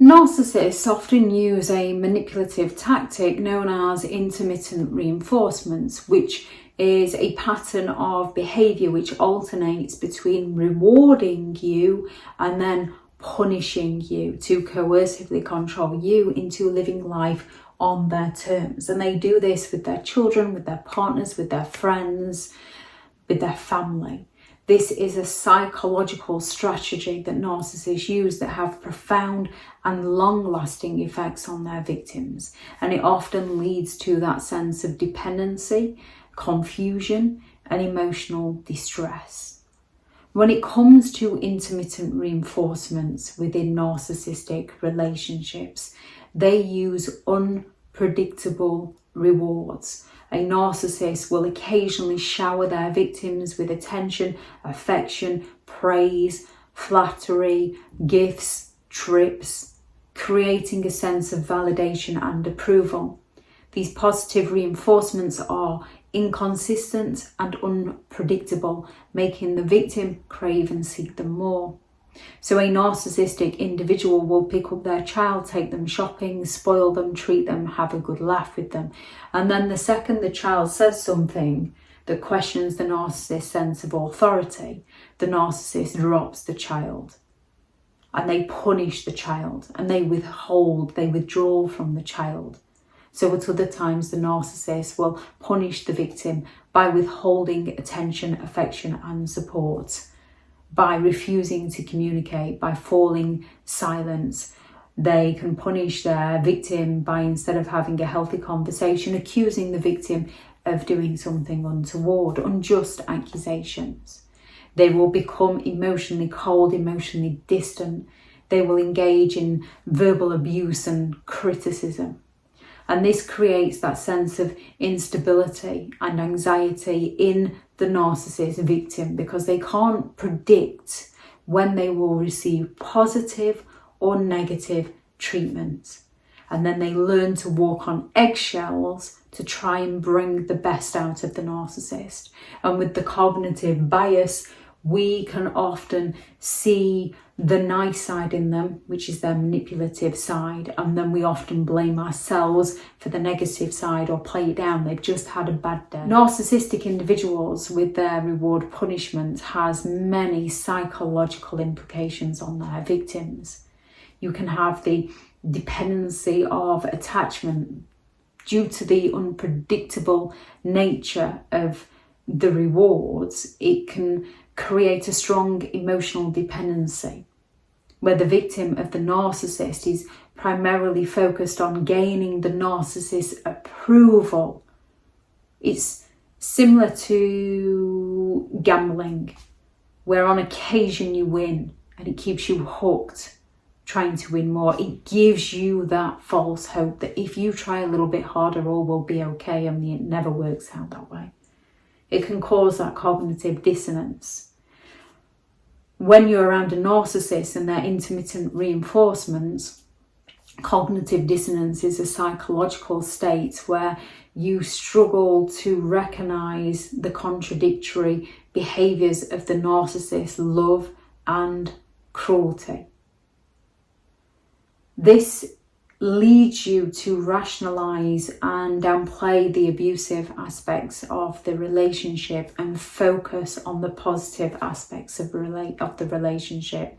Narcissists often use a manipulative tactic known as intermittent reinforcement, which is a pattern of behaviour which alternates between rewarding you and then punishing you to coercively control you into living life on their terms. And they do this with their children, with their partners, with their friends, with their family. This is a psychological strategy that narcissists use that have profound and long-lasting effects on their victims. And it often leads to that sense of dependency, confusion, and emotional distress. When it comes to intermittent reinforcements within narcissistic relationships, they use unpredictable rewards. A narcissist will occasionally shower their victims with attention, affection, praise, flattery, gifts, trips, creating a sense of validation and approval. These positive reinforcements are inconsistent and unpredictable, making the victim crave and seek them more. So a narcissistic individual will pick up their child, take them shopping, spoil them, treat them, have a good laugh with them. And then the second the child says something that questions the narcissist's sense of authority, the narcissist drops the child and they punish the child and they withdraw from the child. So at other times, the narcissist will punish the victim by withholding attention, affection and support, by refusing to communicate, by falling silent. They can punish their victim by, instead of having a healthy conversation, accusing the victim of doing something untoward, unjust accusations. They will become emotionally cold, emotionally distant. They will engage in verbal abuse and criticism. And this creates that sense of instability and anxiety in the narcissist victim because they can't predict when they will receive positive or negative treatment. And then they learn to walk on eggshells to try and bring the best out of the narcissist. And with the cognitive bias, we can often see the nice side in them, which is their manipulative side, and then we often blame ourselves for the negative side or play it down. They've just had a bad day. Narcissistic individuals with their reward punishment has many psychological implications on their victims. You can have the dependency of attachment due to the unpredictable nature of the rewards. It can create a strong emotional dependency where the victim of the narcissist is primarily focused on gaining the narcissist's approval. It's similar to gambling, where on occasion you win and it keeps you hooked, trying to win more. It gives you that false hope that if you try a little bit harder, all will be okay, and it never works out that way. It can cause that cognitive dissonance. When you're around a narcissist and their intermittent reinforcements, cognitive dissonance is a psychological state where you struggle to recognize the contradictory behaviors of the narcissist's love and cruelty. This leads you to rationalize and downplay the abusive aspects of the relationship and focus on the positive aspects of the relationship,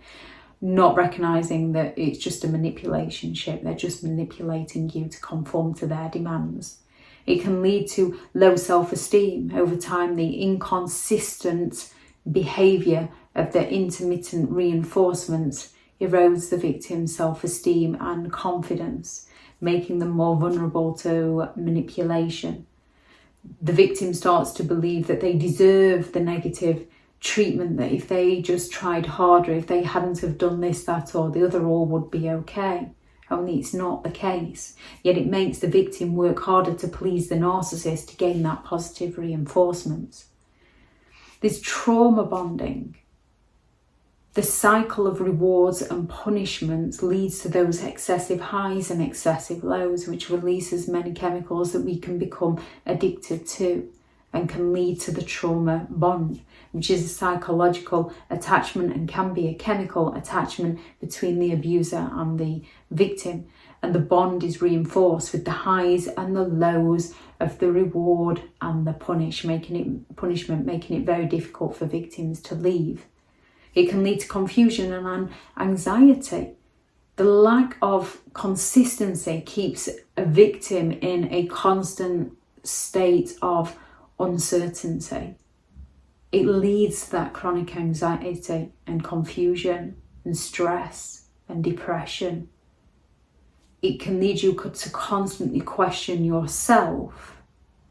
not recognizing that it's just a manipulationship. They're just manipulating you to conform to their demands. It can lead to low self-esteem. Over time, the inconsistent behavior of the intermittent reinforcement erodes the victim's self-esteem and confidence, making them more vulnerable to manipulation. The victim starts to believe that they deserve the negative treatment, that if they just tried harder, if they hadn't have done this, that or the other, all would be okay. Only it's not the case. Yet it makes the victim work harder to please the narcissist to gain that positive reinforcement. There's trauma bonding. The cycle of rewards and punishments leads to those excessive highs and excessive lows, which releases many chemicals that we can become addicted to. and can lead to the trauma bond, which is a psychological attachment and can be a chemical attachment between the abuser and the victim. And the bond is reinforced with the highs and the lows of the reward and the punishment, making it very difficult for victims to leave. It can lead to confusion and anxiety. The lack of consistency keeps a victim in a constant state of uncertainty. It leads to that chronic anxiety and confusion and stress and depression. It can lead you to constantly question yourself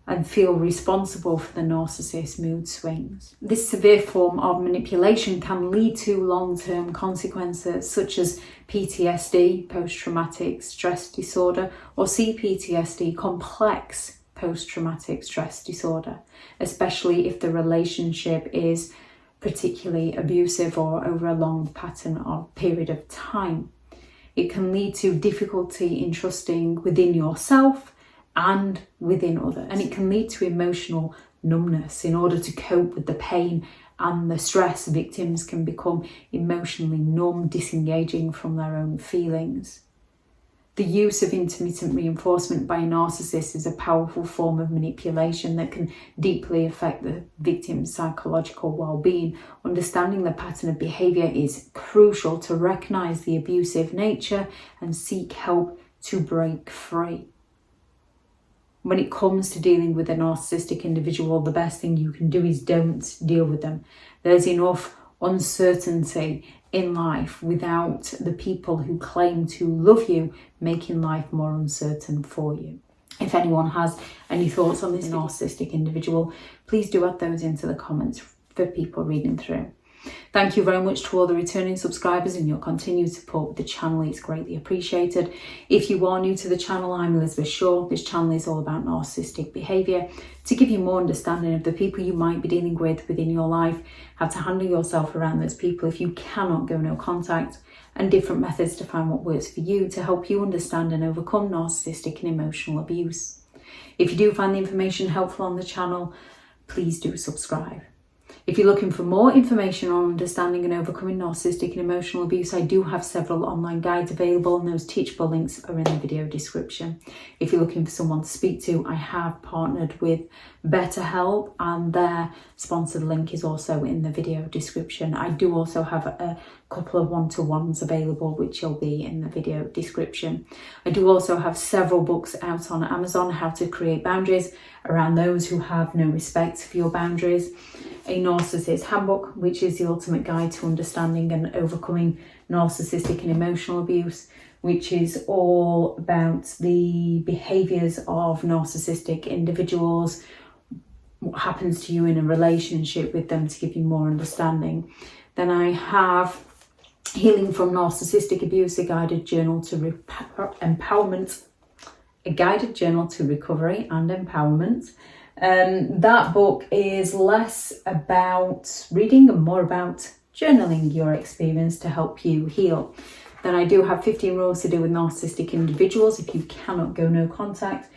and feel responsible for the narcissist's mood swings. This severe form of manipulation can lead to long-term consequences such as PTSD, post-traumatic stress disorder, or CPTSD, complex post-traumatic stress disorder, especially if the relationship is particularly abusive or over a long period of time. It can lead to difficulty in trusting within yourself and within others. And it can lead to emotional numbness. In order to cope with the pain and the stress, victims can become emotionally numb, disengaging from their own feelings. The use of intermittent reinforcement by a narcissist is a powerful form of manipulation that can deeply affect the victim's psychological well-being. Understanding the pattern of behaviour is crucial to recognise the abusive nature and seek help to break free. When it comes to dealing with a narcissistic individual, the best thing you can do is don't deal with them. There's enough uncertainty in life without the people who claim to love you making life more uncertain for you. If anyone has any thoughts on this narcissistic individual, please do add those into the comments for people reading through. Thank you very much to all the returning subscribers and your continued support with the channel. It's greatly appreciated. If you are new to the channel, I'm Elizabeth Shaw. This channel is all about narcissistic behaviour to give you more understanding of the people you might be dealing with within your life, how to handle yourself around those people if you cannot go no contact, and different methods to find what works for you to help you understand and overcome narcissistic and emotional abuse. If you do find the information helpful on the channel, please do subscribe. If you're looking for more information on understanding and overcoming narcissistic and emotional abuse, I do have several online guides available, and those teachable links are in the video description. If you're looking for someone to speak to, I have partnered with BetterHelp, and their sponsored link is also in the video description. I do also have a couple of one-to-ones available, which will be in the video description. I do also have several books out on Amazon: How to Create Boundaries Around Those Who Have No Respect for Your Boundaries, a Narcissist Handbook, which is the ultimate guide to understanding and overcoming narcissistic and emotional abuse, which is all about the behaviours of narcissistic individuals, what happens to you in a relationship with them to give you more understanding. Then I have Healing from Narcissistic Abuse, a guided journal to empowerment, a guided journal to recovery and empowerment. That book is less about reading and more about journaling your experience to help you heal. Then I do have 15 rules to deal with narcissistic individuals if you cannot go no contact,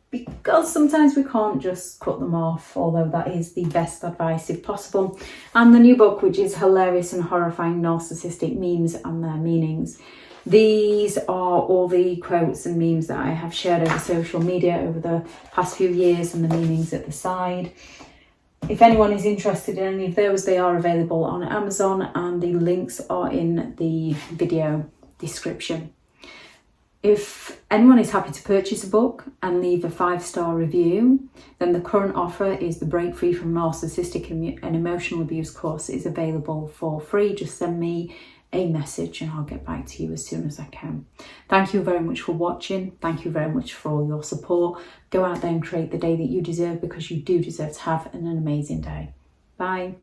because sometimes we can't just cut them off, although that is the best advice if possible. And the new book, which is Hilarious and Horrifying Narcissistic Memes and Their Meanings. These are all the quotes and memes that I have shared over social media over the past few years, and the meanings at the side. If anyone is interested in any of those, they are available on Amazon, and the links are in the video description. If anyone is happy to purchase a book and leave a 5-star review, then the current offer is the Break Free from Narcissistic and Emotional Abuse course is available for free. Just send me a message and I'll get back to you as soon as I can. Thank you very much for watching. Thank you very much for all your support. Go out there and create the day that you deserve, because you do deserve to have an amazing day. Bye.